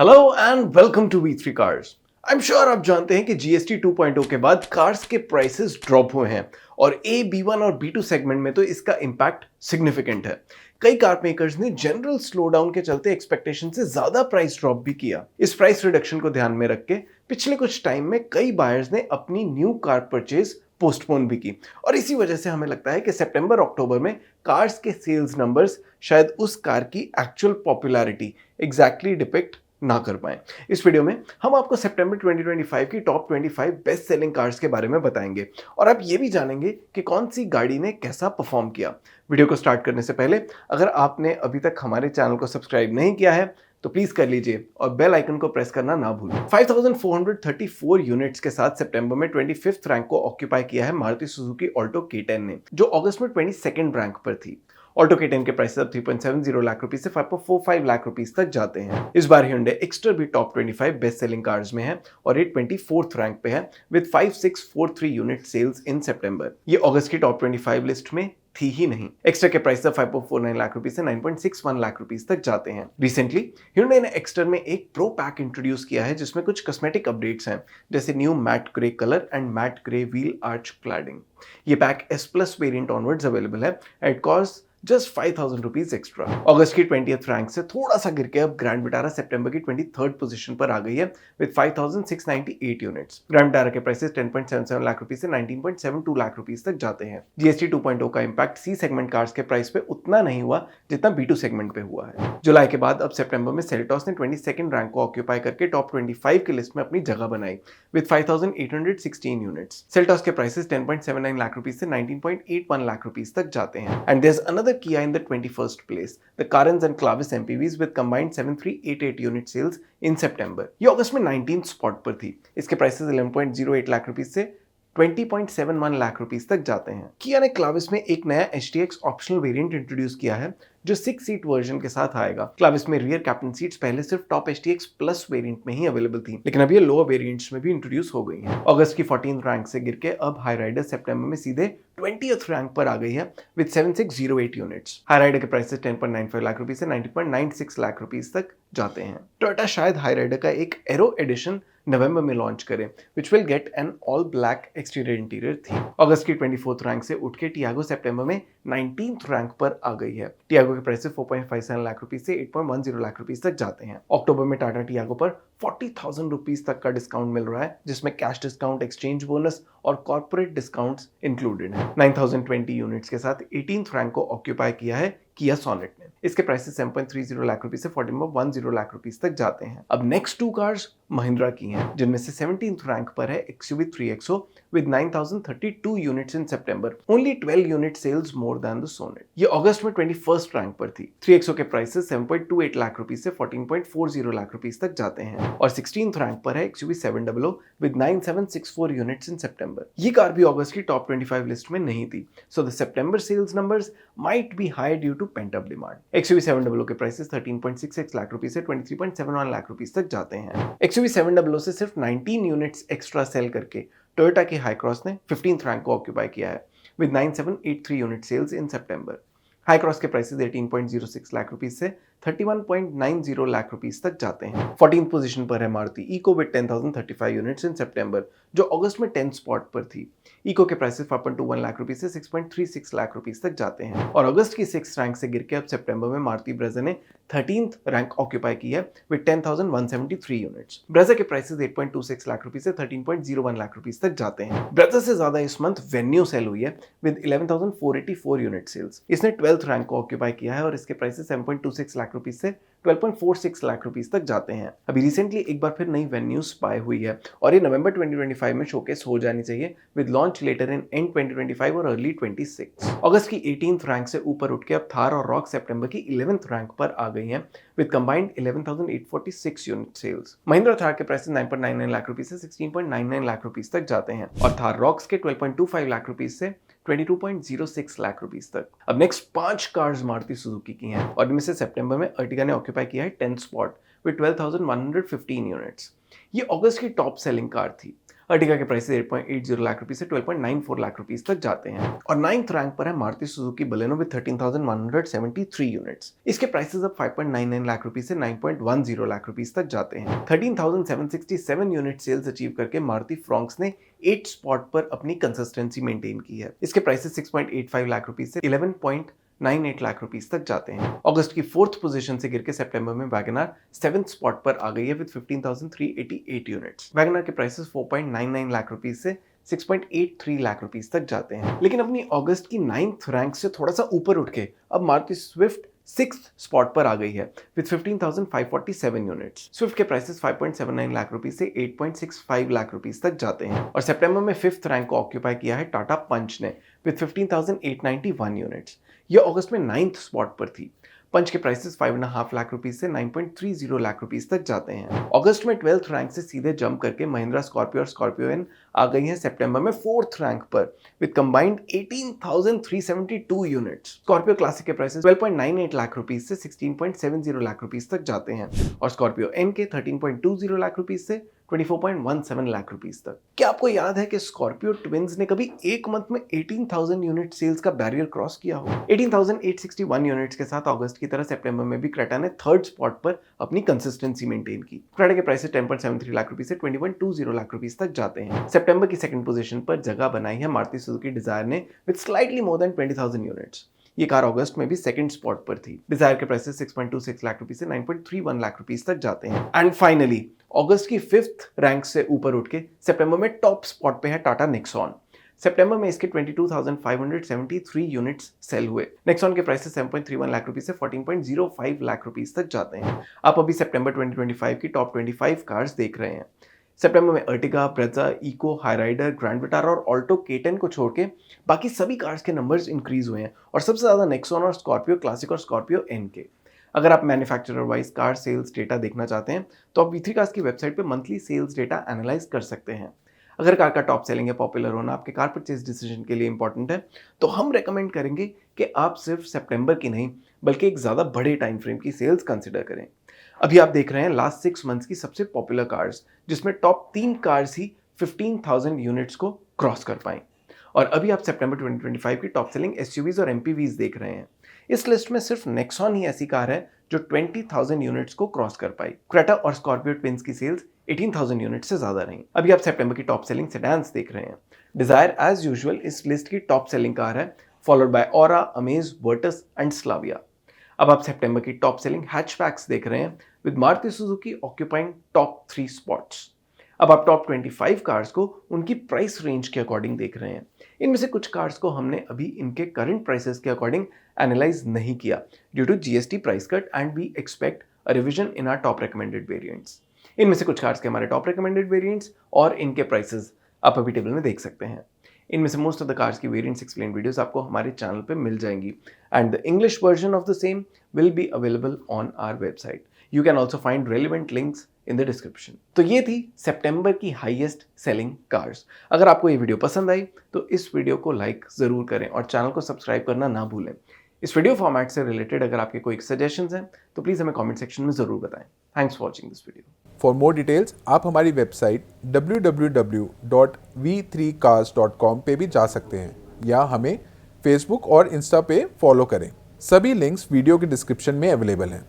Hello and welcome to V3 cars. I am sure आप जानते हैं कि जीएसटी 2.0 के बाद कार्स के प्राइसेस ड्रॉप हुए हैं और B1 और B2 सेगमेंट में तो इसका इंपैक्ट सिग्निफिकेंट है। कई कार मेकर्स ने जनरल स्लोडाउन के चलते एक्सपेक्टेशन से ज्यादा प्राइस ड्रॉप भी किया। इस प्राइस रिडक्शन को ध्यान में रख के पिछले कुछ टाइम में कई बायर्स ने अपनी न्यू कार परचेज पोस्टपोन भी की और इसी वजह से हमें लगता है कि सितंबर अक्टूबर में कार्स के सेल्स नंबर्स शायद उस कार की एक्चुअल पॉपुलैरिटी एग्जैक्टली डिपिक्ट ना कर पाए। इस वीडियो में हम आपको सितंबर 2025 की टॉप 25 बेस्ट सेलिंग कार्स के बारे में बताएंगे और आप ये भी जानेंगे कि कौन सी गाड़ी ने कैसा परफॉर्म किया। वीडियो को स्टार्ट करने से पहले अगर आपने अभी तक हमारे चैनल को सब्सक्राइब नहीं किया है तो प्लीज कर लीजिए और बेल आइकन को प्रेस करना ना भूलें। 5434 यूनिट्स के साथ सितंबर में 25th रैंक को ऑक्यूपाई किया है मारुति सुजुकी ऑल्टो K10 ने, जो अगस्त में 22nd रैंक पर थी। ऑल्टो K10 के प्राइस अब 3.70 लाख रुपीस से 5.45 लाख रुपीस तक जाते हैं। इस बार Hyundai Exter भी टॉप 25 बेस्ट सेलिंग कार्स में है और ये 24th रैंक पे है विद 5643 यूनिट सेल्स इन सितंबर। ये अगस्त की टॉप 25 लिस्ट में थी ही नहीं। एक्स्टर के प्राइस अब 5.49 लाख रुपीस से 9.61 लाख रुपीस तक जाते हैं। रिसेंटली Hyundai ने एक्स्टर में एक प्रो पैक इंट्रोड्यूस किया है जिसमें कुछ कॉस्मेटिक अपडेट्स हैं, जैसे new matte grey colour and matte grey wheel arch cladding. ये pack S+ variant onwards available है at cost just 5,000 rupees extra. अगस्त की 20th रैंक से थोड़ा सा गिर के अब ग्रैंड विटारा सितंबर की 23rd पोजीशन पर आ गई है विद 5,698 यूनिट्स। ग्रैंड विटारा के प्राइसेस 10.77 लाख रुपीस से 19.72 लाख रुपीस तक जाते हैं। जीएसटी 2.0 का इंपैक्ट सी सेगमेंट कार्स के प्राइस पे उतना नहीं हुआ जितना B2 सेगमेंट पे हुआ है। जुलाई के बाद अब सितंबर में सेल्टॉस ने 22nd रैंक को ऑक्यूपाई करके टॉप 25 की लिस्ट में अपनी जगह बनाई विद 5,816 यूनिट्स। सेल्टॉस के प्राइसेस 10.79 लाख रुपीस से 19.81 लाख रुपीस तक जाते हैं। And there is another Kia in the 21st place, the Carens and Clavis MPVs with combined 7388 unit sales in September. ये अगस्त में 19th स्पॉट पर थी। इसके प्राइसेस 11.08 लाख रुपीस से 20.71 लाख रुपीस तक जाते हैं। किया ने क्लाविस में एक नया HTX ऑप्शनल वेरिएंट इंट्रोड्यूस किया है जो 6 सीट वर्जन के साथ आएगा। क्लाविस में रियर कैप्टन सीट्स पहले सिर्फ टॉप HTX प्लस वेरिएंट में ही अवेलेबल थी, लेकिन अब ये लोअर वेरिएंट्स में भी इंट्रोड्यूस हो गई हैं। अगस्त की 14th रैंक से गिर के अब हाई राइडर सितंबर में सीधे 20th रैंक पर आ गई है विद 7608 यूनिट्स। हाई राइडर के प्राइसेस 10.95 लाख रुपीस से 90.96 लाख रुपीस तक जाते हैं। टोयोटा शायद हाई राइडर का एक एरो एडिशन नवंबर में लॉन्च करें which will get an all black exterior interior theme। अगस्त की 24th रैंक से उठ के टियागो सितंबर में 19th रैंक पर आ गई है। टियागो के प्राइस 4.57 लाख रुपीस से 8.10 लाख रुपीस तक जाते हैं। अक्टूबर में टाटा टियागो पर 40,000 रुपीस तक का डिस्काउंट मिल रहा है जिसमें कैश डिस्काउंट, एक्सचेंज बोनस और कॉर्पोरेट डिस्काउंट्स इंक्लूडेड है। 9,020 यूनिट्स के साथ 18th रैंक को ऑक्यूपाई किया है किया सोनेट ने। इसके प्राइसेस 7.30 लाख रुपीस से 14.10 लाख रुपीस तक जाते हैं। अब नेक्स्ट 2 कार्स महिंद्रा की हैं, जिनमें से 17th रैंक पर है XUV 3XO with 9,032 units in September. Only 12 unit sales more than the Sonet. ये अगस्त में 21st रैंक पर थी। 3XO के प्राइसेस 7.28 लाख रुपीस से 14.40 लाख रुपीस तक जाते हैं और 16th रैंक पर है XUV 700 with 9764 यूनिट्स इन सितंबर। ये कार भी अगस्त की टॉप 25 लिस्ट में नहीं थी, so the September sales numbers might be high due to pent up demand. XUV 700 के प्राइसेस 13.66 लाख रुपीस से 23.71 लाख रुपीस तक जाते हैं। XUV 700 से सिर्फ 19 यूनिट्स एक्स्ट्रा सेल करके टोयोटा की हाई क्रॉस ने 15th रैंक को ऑक्यूपाई किया है with 9783 unit sales in September. Hycross के प्राइसेस 18.06 लाख रुपीस से 31.90 लाख रुपीस तक जाते हैं। 14th पोजीशन पर है Maruti Eeco with 10,035 units in September, जो अगस्त में 10th स्पॉट पर थी। इको के प्राइसेस 5.21 लाख रुपीस से 6.36 लाख रुपीस तक जाते हैं और अगस्त की 6th रैंक से गिर के अब सितंबर में मारुति ब्रेजा ने 13th रैंक ऑक्यूपाई की है विद 10,173 यूनिट्स। ब्रेजा के प्राइसेस 8.26 लाख रुपीस से 13.01 लाख रुपीस तक जाते हैं। ब्रेजा से ज्यादा इस मंथ वेन्यू सेल हुई है विद 11,484 यूनिट सेल्स। इसने 12th रैंक को ऑक्यूपाई किया है और इसके प्राइसेस 7.26 लाख रुपीस से 12.46 लाख रुपीस तक जाते हैं। अभी रिसेंटली एक बार फिर नई वेन्यू स्पाई हुई है और ये नवंबर 2025 में शोकेस हो जानी चाहिए with launch later in end 2025 और अर्ली 26। अगस्त की 18th रैंक से ऊपर उठ के अब थार और रॉक सितंबर की 11th रैंक पर आ गई हैं with combined 11,846 unit sales. Mahindra Thar के प्राइसेस 9.99 लाख रुपीस से 16.99 लाख रुपीस तक जाते हैं और थार रॉक्स के 12.25 लाख रुपीस से 22.06 लाख रुपीस तक। अब नेक्स्ट 5 कार्स मारुति सुजुकी की हैं और इनमें से सितंबर में अर्टिगा ने ऑक्यूपाई किया है 10th स्पॉट विद 12,115 यूनिट्स। ये अगस्त की टॉप सेलिंग कार थी। अर्टिगा के प्राइसेस 8.80 लाख रुपीस से 12.94 लाख रुपीस तक जाते हैं। और 9th रैंक पर है Maruti Suzuki Baleno with 13,173 units. इसके प्राइसेस अब 5.99 लाख रुपीस से 9.10 लाख रुपीस तक जाते हैं। 13,767 यूनिट सेल्स अचीव करके मारुति फ्रॉन्क्स ने 8 स्पॉट पर अपनी कंसिस्टेंसी मेंटेन की है। इसके प्राइसेस 6.85 लाख रुपीस से 11.98 लाख रुपीस तक जाते हैं। अगस्त की 4th पोजीशन से गिर के सितंबर में वैगनआर 7th स्पॉट पर आ गई है विद 15,388 यूनिट्स। वैगनआर के प्राइसेस 4.99 लाख रुपीस से 6.83 लाख रुपीस तक जाते हैं। लेकिन अपनी अगस्त की 9th रैंक से थोड़ा सा ऊपर उठ के अब मारुति स्विफ्ट 6th स्पॉट पर आ गई है विद 15,547 यूनिट्स। स्विफ्ट के प्राइसेस 5.79 लाख रुपीस से 8.65 लाख रुपीस तक जाते हैं। और सितंबर में 5th रैंक को ऑक्यूपाई किया है टाटा पंच ने विद 15,891 यूनिट्स। यह अगस्त में 9th स्पॉट पर थी। पंच के प्राइसेस 5.5 लाख रुपीस से 9.30 लाख रुपीस तक जाते हैं। अगस्त में 12th रैंक से सीधे जंप करके महिंद्रा स्कॉर्पियो और स्कॉर्पियो एन आ गई है सितंबर में 4th रैंक पर with combined 18,372 units. Scorpio classic के प्राइसेस 12.98 लाख रुपीस से 16.70 लाख रुपीस तक जाते हैं और स्कॉर्पियो एन के 13.20 लाख रुपीस से 24.17 लाख रुपीस तक। क्या आपको याद है कि स्कॉर्पियो ट्विंस ने कभी एक मंथ में 18,000 यूनिट सेल्स का बैरियर क्रॉस किया हो? 18,861 यूनिट्स के साथ अगस्त की तरह सितंबर में भी क्रेटा ने 3rd स्पॉट पर अपनी कंसिस्टेंसी मेंटेन की। क्रेटा के प्राइसेस 10.73 लाख रुपीस से 20.20 लाख रुपीस तक जाते हैं। सितंबर की 2nd पोजीशन पर जगह बनाई है मारुति सुजुकी डिजायर ने with slightly more than 20,000 units. ये कार अगस्त में भी 2nd स्पॉट पर थी। डिजायर के प्राइसेस 6.26 लाख रुपीस से 9.31 लाख रुपीस तक जाते हैं। एंड फाइनली अगस्त की 5th रैंक से ऊपर उठ के सितंबर में टॉप स्पॉट पे है टाटा नेक्सॉन। सितंबर में इसके 22,573 यूनिट्स सेल हुए। नेक्सॉन के प्राइसेस 7.31 लाख रुपीस से 14.05 लाख रुपीस तक जाते हैं। आप अभी सितंबर 2025 की टॉप 25 कार्स देख रहे हैं। सितंबर में Ertiga, Brezza, Eeco, Hyryder, Grand Vitara और ऑल्टो K10 को छोड़ के बाकी सभी कार्स के नंबर्स इंक्रीज हुए हैं और सबसे ज्यादा नेक्सॉन और स्कॉर्पियो क्लासिक और स्कॉर्पियो एन के। अगर आप manufacturer wise car sales data देखना चाहते हैं तो आप V3 कार्स की वेबसाइट पे मंथली सेल्स डेटा एनालाइज कर सकते हैं। अगर कार का टॉप सेलिंग या पॉपुलर होना आपके कार परचेज डिसीजन के लिए इंपॉर्टेंट है तो हम रेकमेंड करेंगे कि आप सिर्फ सितंबर की नहीं बल्कि एक ज़्यादा बड़े टाइम फ्रेम की सेल्स कंसिडर करें। अभी आप देख रहे हैं लास्ट 6 मंथ्स की सबसे पॉपुलर कार्स जिसमें टॉप 3 कार्स ही 15,000 यूनिट्स को क्रॉस कर पाएं। और अभी आप सितंबर 2025 की टॉप सेलिंग SUVs और MPVs देख रहे हैं। इस लिस्ट में सिर्फ नेक्सॉन ही ऐसी कार है जो 20,000 यूनिट्स को क्रॉस कर पाई। क्रेटा और स्कॉर्पियो ट्विंस की सेल्स 18,000 यूनिट से ज्यादा रही। अभी आप सितंबर की टॉप सेलिंग सेडान्स देख रहे हैं। डिजायर एज यूजुअल इस लिस्ट की टॉप सेलिंग कार है, followed by aura, amaze, Virtus and Slavia. अब आप सितंबर की टॉप सेलिंग हैचबैक्स देख रहे हैं with Maruti Suzuki occupying top 3 spots. अब आप टॉप 25 कार्स को उनकी प्राइस रेंज के अकॉर्डिंग देख रहे हैं। इनमें से कुछ कार्स को हमने अभी इनके करंट प्राइसेस के अकॉर्डिंग एनालाइज नहीं किया due to GST price cut and we expect a revision in our top recommended variants. इनमें से कुछ कार्स के हमारे टॉप रिकमेंडेड वेरिएंट्स और इनके प्राइसेस आप अभी टेबल में देख सकते हैं। इनमें से मोस्ट ऑफ द कार्स की वेरिएंट्स एक्सप्लेन वीडियोस आपको हमारे चैनल पे मिल जाएंगी and the English version of the same will be available on our website. You can also find relevant links in the description. तो ये थी सितंबर की हाईएस्ट सेलिंग कार्स। अगर आपको ये वीडियो पसंद आई तो इस वीडियो को लाइक जरूर करें और चैनल को सब्सक्राइब करना ना भूलें। इस वीडियो फॉर्मेट से रिलेटेड अगर आपके कोई सजेशंस हैं तो प्लीज़ हमें कमेंट सेक्शन में ज़रूर बताएं। Thanks for watching this video. For more details आप हमारी वेबसाइट www.v3cars.com पे भी जा सकते हैं या हमें फेसबुक और इंस्टा पे फॉलो करें। सभी लिंक्स वीडियो के डिस्क्रिप्शन में अवेलेबल हैं।